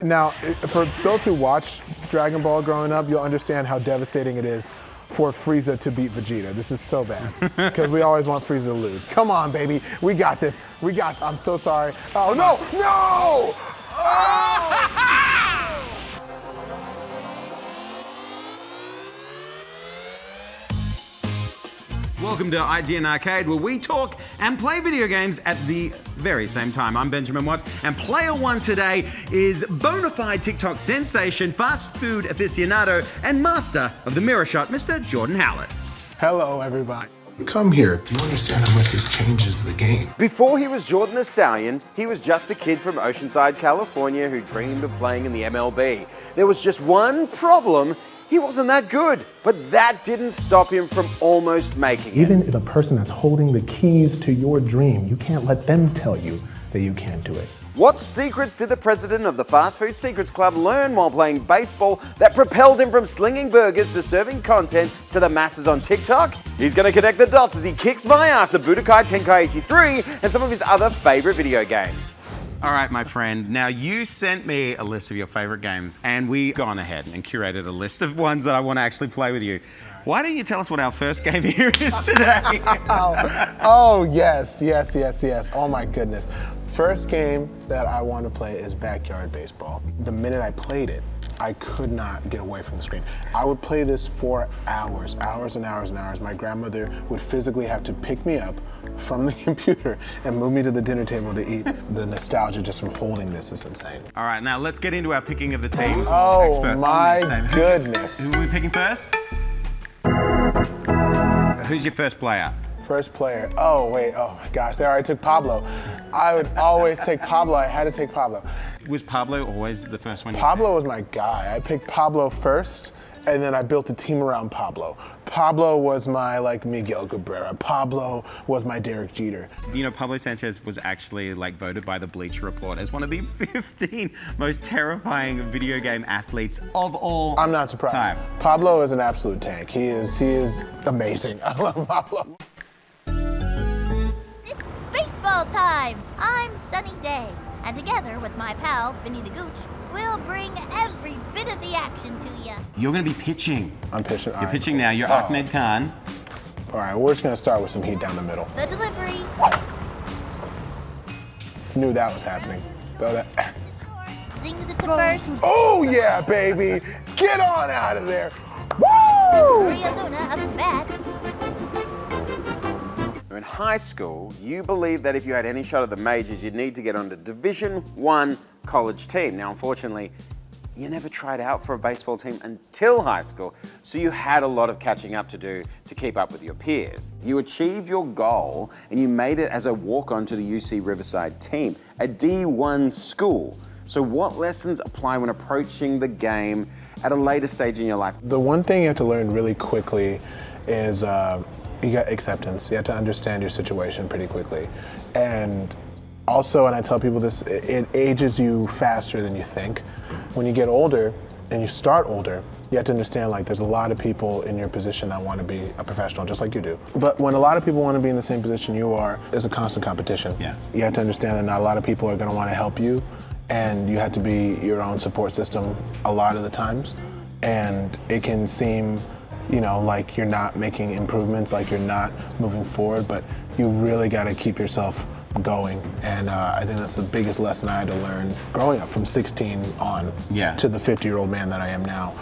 Now, for those who watch Dragon Ball growing up, you'll understand how devastating it is for Frieza to beat Vegeta. This is so bad, because we always want Frieza to lose. Come on, baby, we got this. I'm so sorry. Oh, no, no! Oh! Welcome to IGN Arcade, where we talk and play video games at the very same time. I'm Benjamin Watts, and player one today is bona fide TikTok sensation, fast food aficionado, and master of the mirror shot, Mr. Jordan Howlett. Hello, everybody. Come here. Do you understand how much this changes the game? Before he was Jordan the Stallion, he was just a kid from Oceanside, California who dreamed of playing in the MLB. There was just one problem. He wasn't that good, but that didn't stop him from almost making it. Even if a person that's holding the keys to your dream, you can't let them tell you that you can't do it. What secrets did the president of the Fast Food Secrets Club learn while playing baseball that propelled him from slinging burgers to serving content to the masses on TikTok? He's going to connect the dots as he kicks my ass at Budokai Tenkaichi 3 and some of his other favorite video games. All right, my friend. Now, you sent me a list of your favorite games, and we've gone ahead and curated a list of ones that I want to actually play with you. Why don't you tell us what our first game here is today? Oh, yes. Oh, my goodness. First game that I want to play is Backyard Baseball. The minute I played it, I could not get away from the screen. I would play this for hours and hours and hours. My grandmother would physically have to pick me up from the computer and move me to the dinner table to eat. The nostalgia just from holding this is insane. All right, now let's get into our picking of the teams. Oh, my goodness. Who are we picking first? Who's your first player? First player. Oh, wait. Oh, my gosh. They already took Pablo. I would always take Pablo. I had to take Pablo. Was Pablo always the first one? Pablo was my guy. I picked Pablo first, and then I built a team around Pablo. Pablo was my, Miguel Cabrera. Pablo was my Derek Jeter. You know, Pablo Sanchez was actually, voted by the Bleacher Report as one of the 15 most terrifying video game athletes of all I'm not surprised. time. Pablo is an absolute tank. He is amazing. I love Pablo. Baseball time! I'm Sunny Day, and together with my pal, Vinny the Gooch, we'll bring every bit of the action to you. You're going to be pitching. I'm pitching. You're pitching now. You're Ahmed Khan. All right, we're just going to start with some heat down the middle. The delivery. Knew that was happening. Zings it to first. Oh, yeah, baby! Get on out of there! Woo! Maria Luna up to bat. In high school, you believed that if you had any shot at the majors, you'd need to get on a Division I college team. Now, unfortunately, you never tried out for a baseball team until high school, so you had a lot of catching up to do to keep up with your peers. You achieved your goal, and you made it as a walk-on to the UC Riverside team, a D1 school. So what lessons apply when approaching the game at a later stage in your life? The one thing you have to learn really quickly is you got acceptance. You have to understand your situation pretty quickly. And also, and I tell people this, it ages you faster than you think. When you get older, and you start older, you have to understand there's a lot of people in your position that want to be a professional, just like you do. But when a lot of people want to be in the same position you are, there's a constant competition. Yeah. You have to understand that not a lot of people are going to want to help you, and you have to be your own support system a lot of the times. And it can seem like you're not making improvements, like you're not moving forward, but you really got to keep yourself going. And I think that's the biggest lesson I had to learn growing up from 16 on to the 50-year-old man that I am now.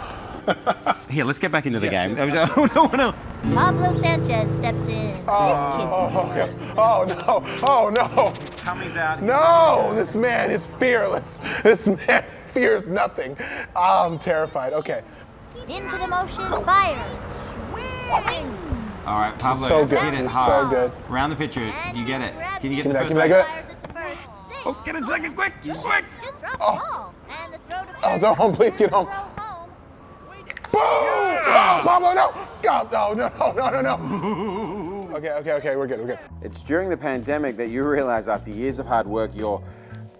Here, let's get back into the game. Pablo Sanchez steps in. Oh, okay. Oh, no. Tummy's out. No, this man is fearless. This man fears nothing. I'm terrified. Okay. Into the motion, fires. Wing! All right, Pablo, So good. hit it He's hard. so good. Round the pitcher. You get it. Can you get Give the me first that, base? give me that. Oh, get it second, quick! Just drop the ball. And the throw to Oh, first. go home, please get home. Throw home. Boom! Oh, Pablo, no! God, no. Okay, we're good. It's during the pandemic that you realize after years of hard work, your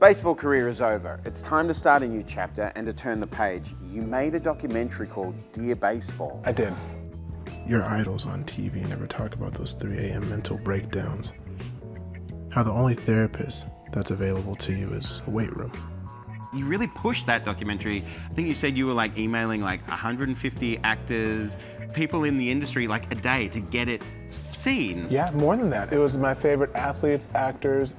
baseball career is over. It's time to start a new chapter and to turn the page. You made a documentary called Dear Baseball. I did. Your idols on TV never talk about those 3 a.m. mental breakdowns. How the only therapist that's available to you is a weight room. You really pushed that documentary. I think you said you were like emailing like 150 actors, people in the industry like a day to get it seen. Yeah, more than that. It was my favorite athletes, actors,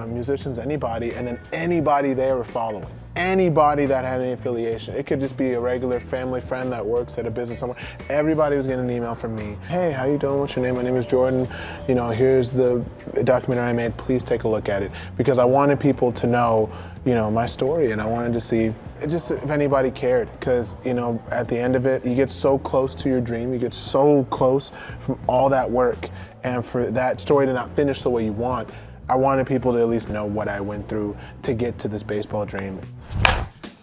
musicians, anybody, and then anybody they were following. Anybody that had any affiliation. It could just be a regular family friend that works at a business somewhere. Everybody was getting an email from me. Hey, how you doing? What's your name? My name is Jordan. You know, here's the documentary I made. Please take a look at it. Because I wanted people to know, you know, my story, and I wanted to see just if anybody cared. Because, you know, at the end of it, you get so close to your dream. You get so close from all that work. And for that story to not finish the way you want, I wanted people to at least know what I went through to get to this baseball dream.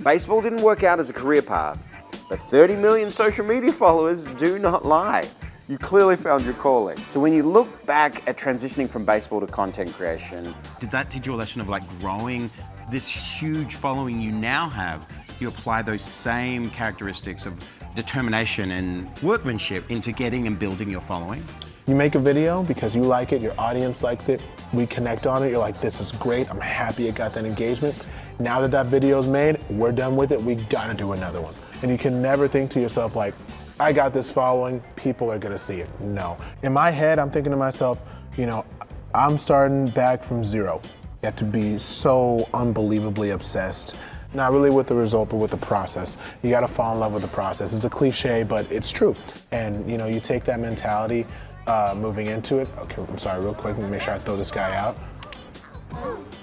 Baseball didn't work out as a career path, but 30 million social media followers do not lie. You clearly found your calling. So when you look back at transitioning from baseball to content creation, Did that teach you a lesson of like growing this huge following you now have? You apply those same characteristics of determination and workmanship into getting and building your following? You make a video because you like it, your audience likes it, we connect on it, you're like, this is great, I'm happy it got that engagement. Now that that video's made, we're done with it, we gotta do another one. And you can never think to yourself like, I got this following, people are gonna see it. No. In my head, I'm thinking to myself, you know, I'm starting back from zero. You have to be so unbelievably obsessed. Not really with the result, but with the process. You gotta fall in love with the process. It's a cliche, but it's true. And you know, you take that mentality moving into it. Okay, I'm sorry, real quick, let me make sure I throw this guy out.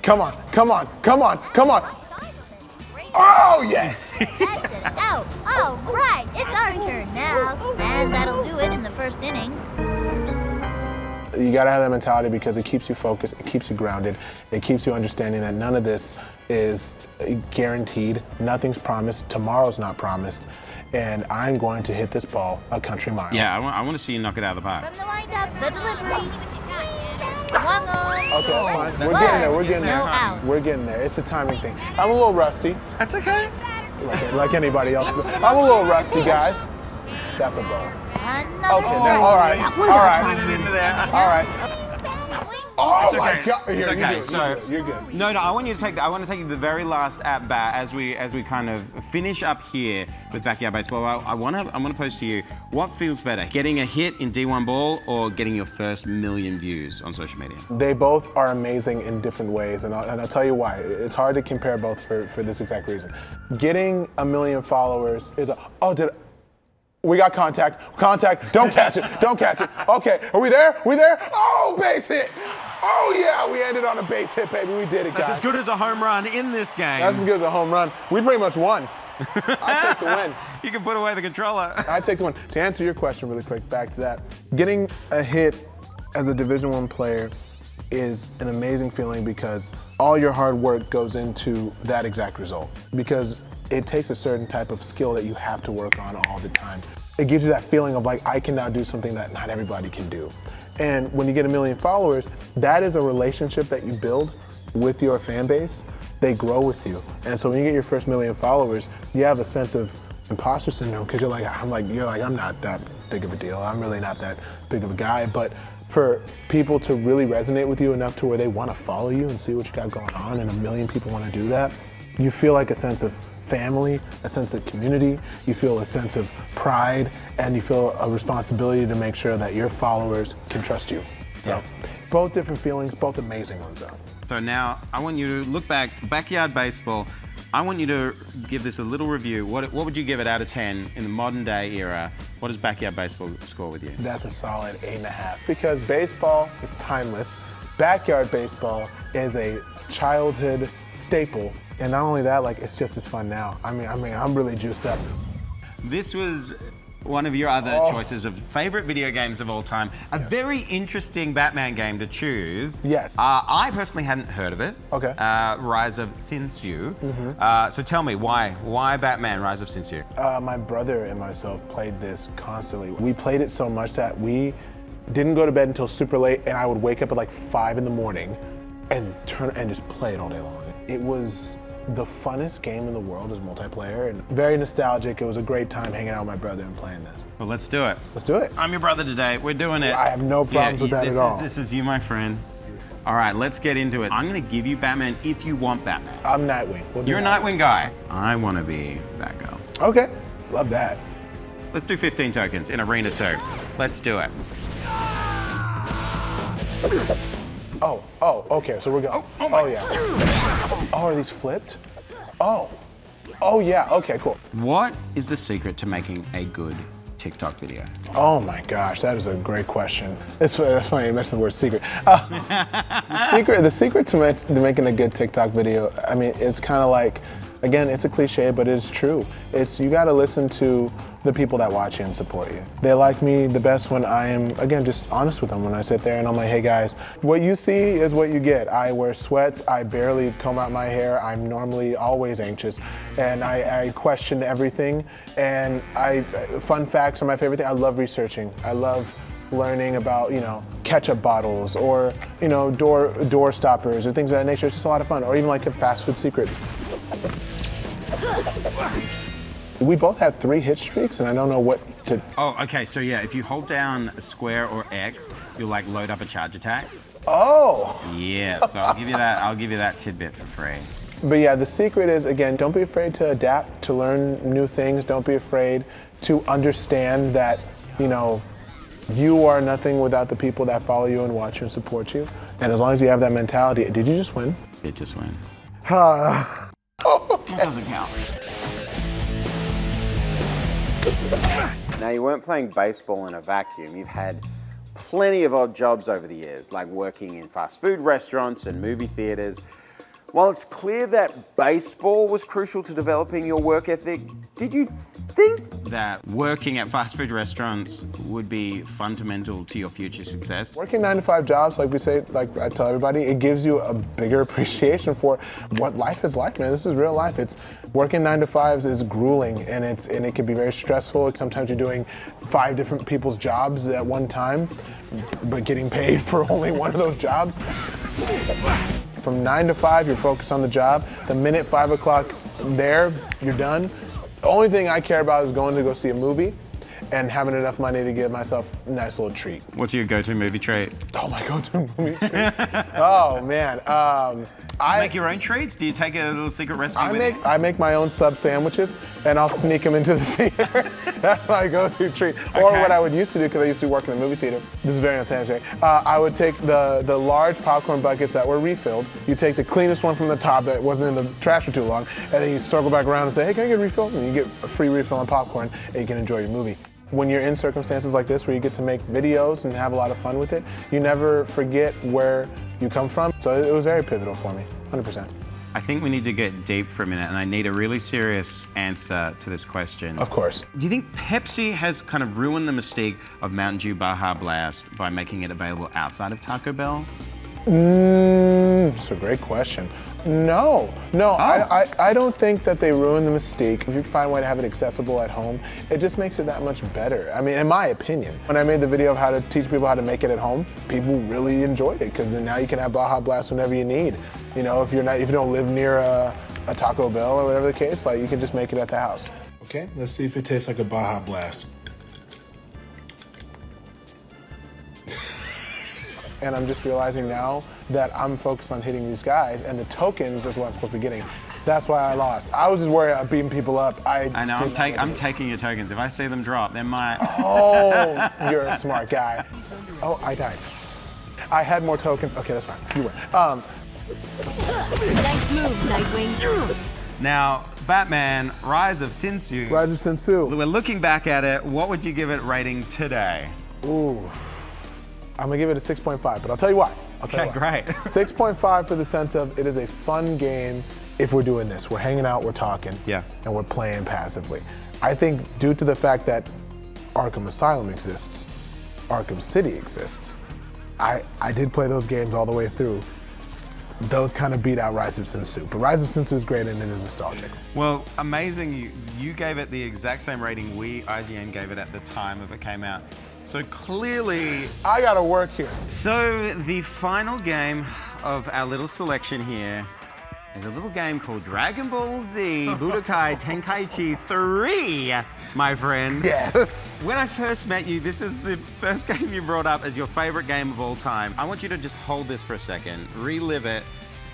Come on, come on, come on, come on. Oh, yes! That's it out. All right, it's our turn now. And that'll do it in the first inning. You gotta have that mentality because it keeps you focused, it keeps you grounded, it keeps you understanding that none of this is guaranteed, nothing's promised, tomorrow's not promised, and I'm going to hit this ball a country mile. Yeah, I want to see you knock it out of the park. From the windup, the delivery. Swung on. Okay, that's fine. We're One. getting there, we're getting No there. out. We're getting there, it's a timing thing. I'm a little rusty, That's okay. like anybody else. I'm a little rusty, guys. That's a ball. Another Okay, now, all right, all right, Into there. all right. Oh It's my okay. God! Here, It's you okay. do it, So you do it. You're good. No, I want you to take that. I want to take you to the very last at bat as we kind of finish up here with backyard baseball. I want to pose to you, what feels better, getting a hit in D1 ball or getting your first million views on social media? They both are amazing in different ways, and I'll tell you why. It's hard to compare both for this exact reason. Getting 1 million followers is we got contact, don't catch it, don't catch it. Okay, are we there? Oh, base hit. Oh yeah, we ended on a base hit, baby. We did it, guys. That's as good as a home run in this game. That's as good as a home run. We pretty much won. I take the win. You can put away the controller. I take the win. To answer your question really quick, back to that. Getting a hit as a Division I player is an amazing feeling because all your hard work goes into that exact result. Because it takes a certain type of skill that you have to work on all the time. It gives you that feeling of like, I can now do something that not everybody can do. And when you get 1 million followers, that is a relationship that you build with your fan base. They grow with you. And so when you get your first 1 million followers, you have a sense of imposter syndrome because you're like, I'm not that big of a deal. I'm really not that big of a guy. But for people to really resonate with you enough to where they want to follow you and see what you got going on, and 1 million people want to do that, you feel like a sense of family, a sense of community, you feel a sense of pride, and you feel a responsibility to make sure that your followers can trust you. So, both different feelings, both amazing ones though. So now I want you to look back, backyard baseball. I want you to give this a little review. What would you give it out of 10 in the modern day era? What does backyard baseball score with you? That's a solid 8.5 because baseball is timeless. Backyard baseball is a childhood staple. And not only that, like, it's just as fun now. I mean, I'm really juiced up. This was one of your other choices of favorite video games of all time. A very interesting Batman game to choose. Yes. I personally hadn't heard of it. Okay. Rise of Sin Tsu. So tell me, why Batman Rise of Sin Tsu? My brother and myself played this constantly. We played it so much that we didn't go to bed until super late, and I would wake up at like 5 in the morning and just play it all day long. It was the funnest game in the world as multiplayer, and very nostalgic. It was a great time hanging out with my brother and playing this. Well, let's do it. Let's do it. I'm your brother today. We're doing it. I have no problems with that at all. This is you, my friend. All right, let's get into it. I'm gonna give you Batman if you want Batman. I'm Nightwing. We'll do You're a Nightwing guy. I wanna be Batgirl. Okay, love that. Let's do 15 tokens in Arena 2. Let's do it. Oh, okay, so we're going. Oh, yeah. Oh, are these flipped? Oh, yeah, okay, cool. What is the secret to making a good TikTok video? Oh my gosh, that is a great question. That's funny you mentioned the word secret. The secret to making a good TikTok video, I mean, it's kind of like, again, it's a cliche, but it's true. It's you gotta listen to the people that watch you and support you. They like me the best when I am, again, just honest with them. When I sit there and I'm like, hey guys, what you see is what you get. I wear sweats, I barely comb out my hair, I'm normally always anxious, and I question everything, and fun facts are my favorite thing. I love researching. I love learning about, ketchup bottles or, door stoppers or things of that nature. It's just a lot of fun. Or even like fast food secrets. We both had 3 hit streaks, and I don't know what to. Oh, okay. So yeah, if you hold down square or X, you'll like load up a charge attack. Oh. Yeah. So I'll give you that. I'll give you that tidbit for free. But yeah, the secret is, again, don't be afraid to adapt, to learn new things. Don't be afraid to understand that, you are nothing without the people that follow you and watch you and support you. And as long as you have that mentality, did you just win? Did just win. Okay. That doesn't count. Now, you weren't playing baseball in a vacuum. You've had plenty of odd jobs over the years, like working in fast food restaurants and movie theaters. While it's clear that baseball was crucial to developing your work ethic, did you think that working at fast food restaurants would be fundamental to your future success? Working 9-to-5 jobs, like we say, like I tell everybody, it gives you a bigger appreciation for what life is like, man. This is real life. It's working 9-to-5s is grueling, and it can be very stressful. Sometimes you're doing 5 different people's jobs at one time, but getting paid for only one of those jobs. From 9 to 5, you're focused on the job. The minute 5 o'clock's there, you're done. The only thing I care about is going to go see a movie and having enough money to give myself a nice little treat. What's your go-to movie treat? Oh, my go-to movie treat? Oh, man. You make your own treats? Do you take a little secret recipe with you? I make my own sub sandwiches, and I'll sneak them into the theater. That's my go-to treat. Okay. Or what I would used to do, because I used to work in a movie theater. This is very unsanitary. I would take the large popcorn buckets that were refilled. You take the cleanest one from the top that wasn't in the trash for too long, and then you circle back around and say, hey, can I get a refill? And you get a free refill on popcorn, and you can enjoy your movie. When you're in circumstances like this where you get to make videos and have a lot of fun with it, you never forget where you come from. So it was very pivotal for me, 100%. I think we need to get deep for a minute, and I need a really serious answer to this question. Of course. Do you think Pepsi has kind of ruined the mystique of Mountain Dew Baja Blast by making it available outside of Taco Bell? That's a great question. No, I don't think that they ruin the mystique. If you find a way to have it accessible at home, it just makes it that much better. I mean, in my opinion. When I made the video of how to teach people how to make it at home, people really enjoyed it, because then now you can have Baja Blast whenever you need. If you don't live near a Taco Bell or whatever the case, like you can just make it at the house. Okay, let's see if it tastes like a Baja Blast. And I'm just realizing now that I'm focused on hitting these guys, and the tokens is what I'm supposed to be getting. That's why I lost. I was just worried about beating people up. I know, I'm taking your tokens. If I see them drop, then my... Oh, you're a smart guy. Oh, I died. I had more tokens. Okay, that's fine. You win. Nice moves, Nightwing. Now, Batman, Rise of Sin Tsu. Rise of Sin Tsu. We're looking back at it. What would you give it rating today? Ooh. I'm gonna give it a 6.5, but I'll tell you why. Okay, great. 6.5 for the sense of it is a fun game if we're doing this. We're hanging out, we're talking, yeah, and we're playing passively. I think due to the fact that Arkham Asylum exists, Arkham City exists, I did play those games all the way through. Those kind of beat out Rise of Sin Tsu, but Rise of Sin Tsu is great and it is nostalgic. Well, amazing. You gave it the exact same rating IGN gave it at the time of it came out. So clearly... I gotta work here. So the final game of our little selection here There's a little game called Dragon Ball Z Budokai Tenkaichi 3, my friend. Yes. When I first met you, this is the first game you brought up as your favorite game of all time. I want you to just hold this for a second, relive it,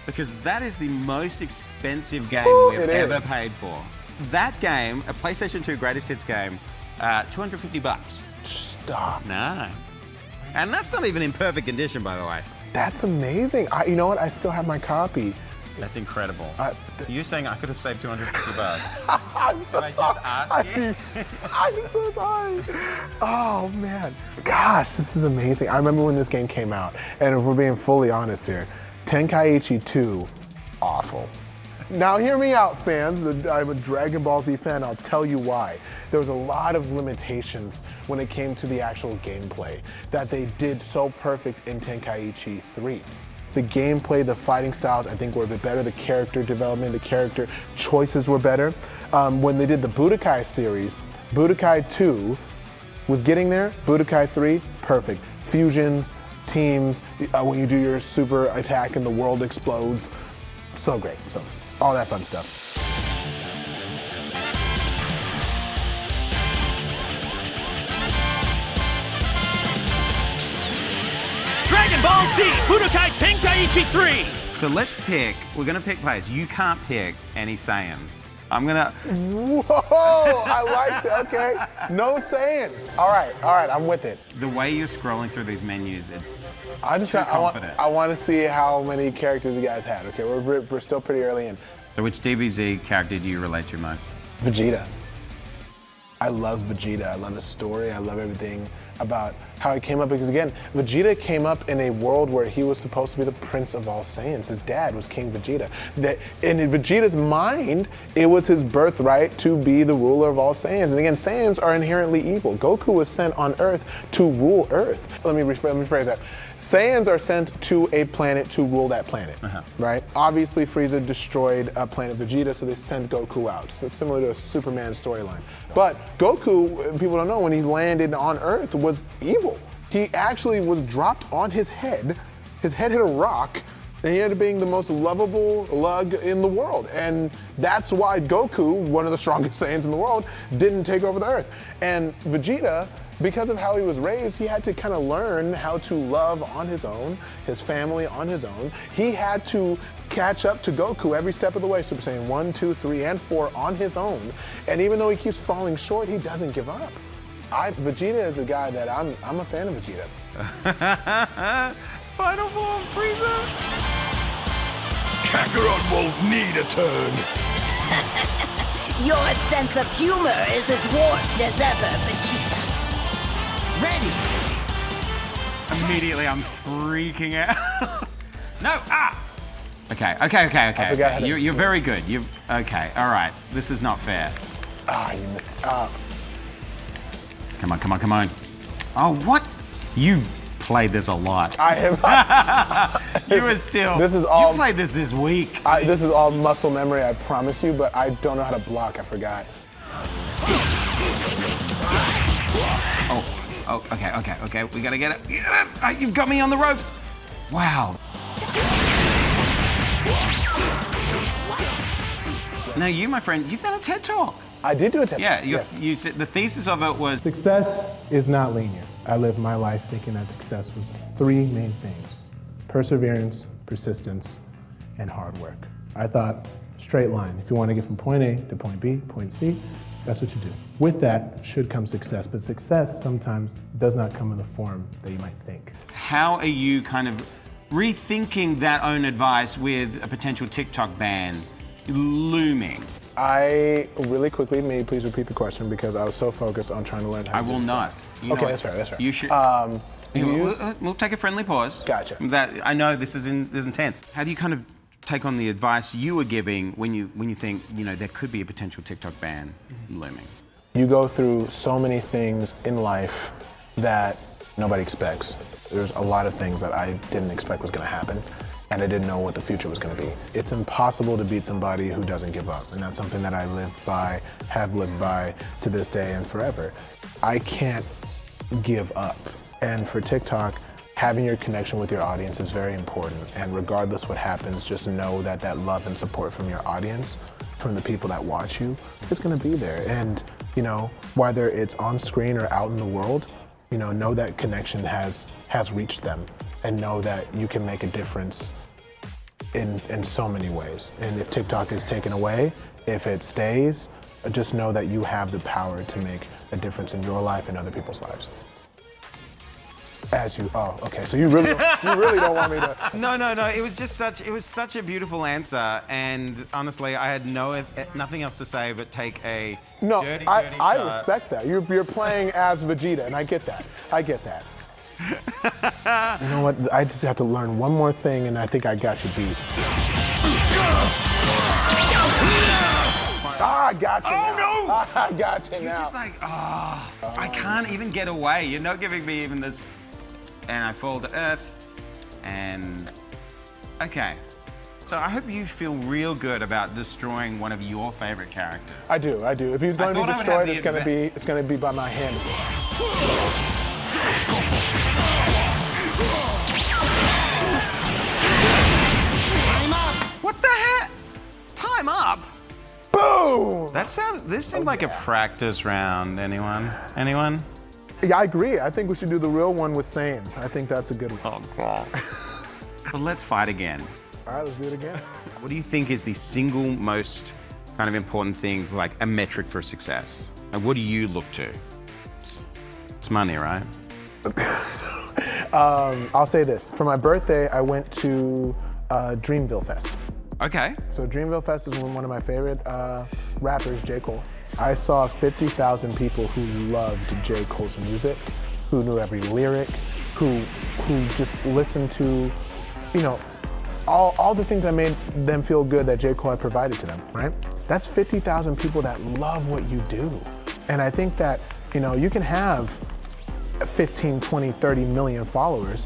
because that is the most expensive game we've ever paid for. That game, a PlayStation 2 greatest hits game, $250. Stop. No. And that's not even in perfect condition, by the way. That's amazing. You know what? I still have my copy. That's incredible. You're saying I could have saved $250? I'm so Did I just sorry. ask you? I'm so sorry. Oh man. Gosh, this is amazing. I remember when this game came out, and if we're being fully honest here, Tenkaichi 2, awful. Now hear me out, fans. I'm a Dragon Ball Z fan. I'll tell you why. There was a lot of limitations when it came to the actual gameplay that they did so perfect in Tenkaichi 3. The gameplay, the fighting styles, I think were a bit better. The character development, the character choices were better. When they did the Budokai series, Budokai 2 was getting there. Budokai 3, perfect. Fusions, teams, when you do your super attack and the world explodes. So great. So, all that fun stuff. Dragon Ball Z Budokai Tenkaichi 3! So let's pick, we're gonna pick players. You can't pick any Saiyans. I'm gonna... Whoa, I like that, okay. No sayings. All right, I'm with it. The way you're scrolling through these menus, it's I want to see how many characters you guys had, okay? We're still pretty early in. So which DBZ character do you relate to most? Vegeta. I love Vegeta. I love the story. I love everything about how he came up, because again, Vegeta came up in a world where he was supposed to be the prince of all Saiyans. His dad was King Vegeta. In Vegeta's mind, it was his birthright to be the ruler of all Saiyans. And again, Saiyans are inherently evil. Goku was sent on Earth to rule Earth. Let me rephrase that. Saiyans are sent to a planet to rule that planet, right? Obviously, Frieza destroyed planet Vegeta, so they sent Goku out. So similar to a Superman storyline. But Goku, people don't know, when he landed on Earth, was evil. He actually was dropped on his head. His head hit a rock, and he ended up being the most lovable lug in the world. And that's why Goku, one of the strongest Saiyans in the world, didn't take over the Earth. And Vegeta, because of how he was raised, he had to kind of learn how to love on his own, his family on his own. He had to catch up to Goku every step of the way, Super Saiyan 1, 2, 3, and 4 on his own. And even though he keeps falling short, he doesn't give up. Vegeta is a guy that I'm a fan of Vegeta. Final form, Frieza! Kakarot won't need a turn. Your sense of humor is as warped as ever, Vegeta. Ready! Immediately, I'm freaking out. No, Okay. I forgot how to You're very good. Okay, all right. This is not fair. You missed. Come on. Oh, what? You played this a lot. I have. You were still. This is all. You played this week. This is all muscle memory, I promise you, but I don't know how to block. I forgot. Oh, okay. We gotta get it. You've got me on the ropes. Wow. Now you, my friend, you've done a TED Talk. I did do a TED Talk. Yeah, yes. you said the thesis of it was Success is not linear. I lived my life thinking that success was three main things: perseverance, persistence, and hard work. I thought, straight line. If you want to get from point A to point B, point C, that's what you do. With that should come success, but success sometimes does not come in the form that you might think. How are you kind of rethinking that own advice with a potential TikTok ban looming? Really quickly, may you please repeat the question, because I was so focused on trying to learn how to I will not. Okay, that's fair. You should. We'll take a friendly pause. Gotcha. I know this is intense. How do you kind of take on the advice you were giving when you think there could be a potential TikTok ban looming? You go through so many things in life that nobody expects. There's a lot of things that I didn't expect was going to happen, and I didn't know what the future was going to be. It's impossible to beat somebody who doesn't give up, and that's something that I lived by, have lived by to this day and forever. I can't give up. And for TikTok, having your connection with your audience is very important. And regardless what happens, just know that that love and support from your audience, from the people that watch you, is gonna be there. And, you know, whether it's on screen or out in the world, you know that connection has reached them, and know that you can make a difference in so many ways. And if TikTok is taken away, if it stays, just know that you have the power to make a difference in your life and other people's lives. Okay, so you really don't want me to. No. It was just such a beautiful answer, and honestly, I had nothing else to say but take a dirty I shot. respect that. You're playing as Vegeta, and I get that. You know what? I just have to learn one more thing, and I think I got you beat. I got you. Oh now. no! I got you You're now. just like, I can't even get away. You're not giving me even this. And I fall to earth, and okay. So I hope you feel real good about destroying one of your favorite characters. I do. If he's going to be destroyed, it's going to be by my hand. Time up! What the heck? Time up? Boom! This seemed like a practice round. Anyone? Yeah, I agree. I think we should do the real one with Saiyans. I think that's a good one. Oh, God. Well, let's fight again. All right, let's do it again. What do you think is the single most kind of important thing, like a metric for success? And what do you look to? It's money, right? I'll say this. For my birthday, I went to Dreamville Fest. Okay. So Dreamville Fest is one of my favorite rappers, J. Cole. I saw 50,000 people who loved J. Cole's music, who knew every lyric, who just listened to, you know, all the things that made them feel good that J. Cole had provided to them, right? That's 50,000 people that love what you do. And I think that, you know, you can have 15, 20, 30 million followers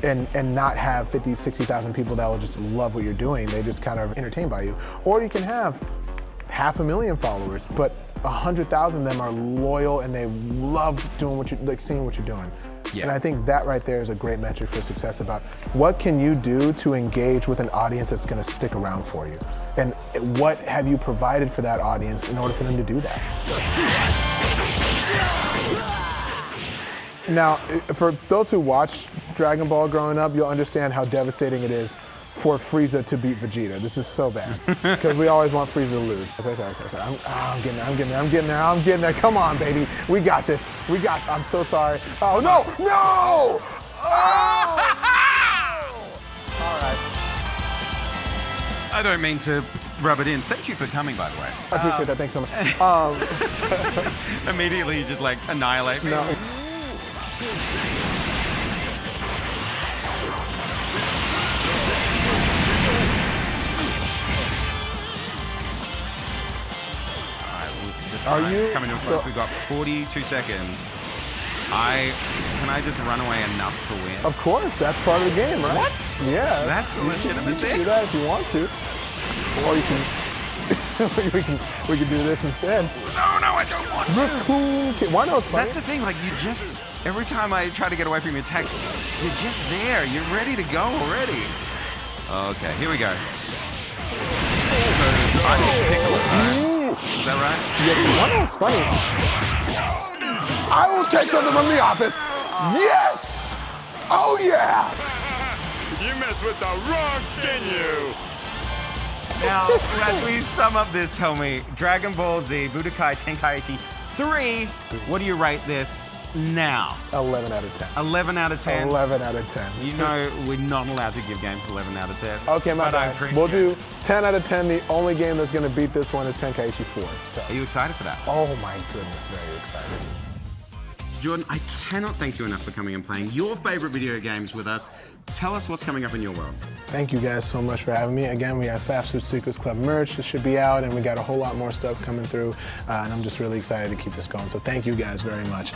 and not have 50, 60,000 people that will just love what you're doing. They just kind of entertained by you. Or you can have 500,000 followers, but 100,000 of them are loyal and they love doing seeing what you're doing. Yeah. And I think that right there is a great metric for success about what can you do to engage with an audience that's gonna stick around for you? And what have you provided for that audience in order for them to do that? Now, for those who watched Dragon Ball growing up, you'll understand how devastating it is for Frieza to beat Vegeta. This is so bad, because we always want Frieza to lose. Sorry. I'm getting there. Come on, baby. We got this. I'm so sorry. Oh, no! Oh! All right. I don't mean to rub it in. Thank you for coming, by the way. I appreciate that. Thanks so much. Immediately, you just like annihilate me. No. It's coming to a close. We've got 42 seconds. Can I just run away enough to win? Of course, that's part of the game, right? What? Yeah. That's a legitimate You thing. can do that if you want to. Or you can, we can do this instead. No, I don't want to. Why not? That's the thing, like every time I try to get away from your text, you're just there. You're ready to go already. Okay, here we go. So, I can pickle it, right? Is that right? Yes, one was funny. I will take something from the office. Yes! Oh, yeah! You messed with the wrong thing, you! Now, as we sum up this, tell me, Dragon Ball Z, Budokai Tenkaichi 3, what do you rate this now? 11 out of 10. 11 out of 10? 11 out of 10. You know we're not allowed to give games 11 out of 10. Okay, my but I bad. appreciate We'll do 10 out of 10. The only game that's going to beat this one is Tenkaichi 4. So. Are you excited for that? Oh my goodness, very excited. Jordan, I cannot thank you enough for coming and playing your favorite video games with us. Tell us what's coming up in your world. Thank you guys so much for having me. Again, we have Fast Food Secrets Club merch that should be out, and we got a whole lot more stuff coming through, and I'm just really excited to keep this going. So thank you guys very much.